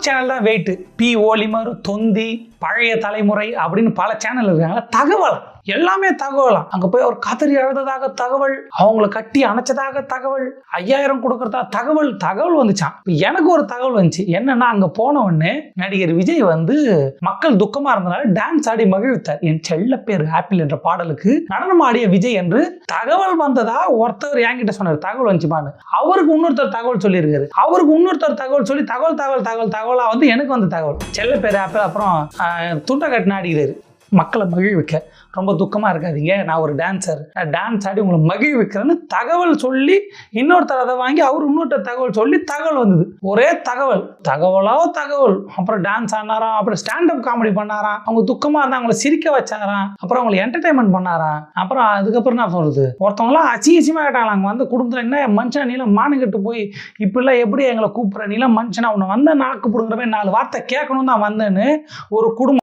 Channel தான் wait. B ஓலிமர், தொந்தி, பழைய தலைமுறை அப்படின்னு பல சேனல் இருக்காங்க. தகவல் எல்லாமே தகவலாம். அங்க போய் அவர் கதறி அழுததாக தகவல், அவங்கள கட்டி அணைச்சதாக தகவல், 5000 கொடுக்கறதா தகவல் தகவல் வந்துச்சான். எனக்கு ஒரு தகவல் வந்துச்சு. என்னன்னா அங்க போன உடனே நடிகர் விஜய் வந்து மக்கள் துக்கமா இருந்தனால டான்ஸ் ஆடி மகிழ்த்தார். என் செல்ல பேர் ஆப்பிள் என்ற பாடலுக்கு நடனம் ஆடிய விஜய் என்று தகவல் வந்ததா ஒருத்தர் என்கிட்ட சொன்னார். தகவல் வந்துச்சுமான்னு. அவருக்கு இன்னொருத்தர் தகவல் சொல்லியிருக்காரு. அவருக்கு இன்னொருத்தர் தகவல் சொல்லி தகவலா வந்து எனக்கு வந்த தகவல். செல்ல பேர் ஆப்பிள் அப்புறம் துண்டை கட்டின ஆடிக்கிறாரு. மக்களை மகிழ்விக்க. ரொம்ப துக்கமாக இருக்காதீங்க, நான் ஒரு டான்ஸர், டான்ஸ் ஆடி உங்களை மகிழ்விக்கிறேன்னு தகவல் சொல்லி இன்னொருத்தர் அதை வாங்கி அவர் இன்னொருத்தர் தகவல் சொல்லி தகவல் வந்தது. ஒரே தகவல் தகவல். அப்புறம் டான்ஸ் ஆனாராம், அப்புறம் ஸ்டாண்டப் காமெடி பண்ணாராம், அவங்க துக்கமாக இருந்தால் அவங்கள சிரிக்க வச்சாராம், அப்புறம் அவங்களை என்டர்டைன்மெண்ட் பண்ணாராம். அப்புறம் அதுக்கப்புறம் நான் சொல்றது, ஒருத்தவங்களாம் அசிங்கமாக கேட்டாங்க. அங்கே வந்து குடும்பத்தில் என்ன மனுஷன் நீலாம் மானுக்கிட்டு போய் இப்படிலாம் எப்படி எங்களை கூப்பிட்ற, நீலாம் மனுஷனா உன்னை வந்த நாக்கு பிடுங்குறவே 4 வார்த்தை கேட்கணும் தான் வந்தேன்னு ஒரு குடும்பம்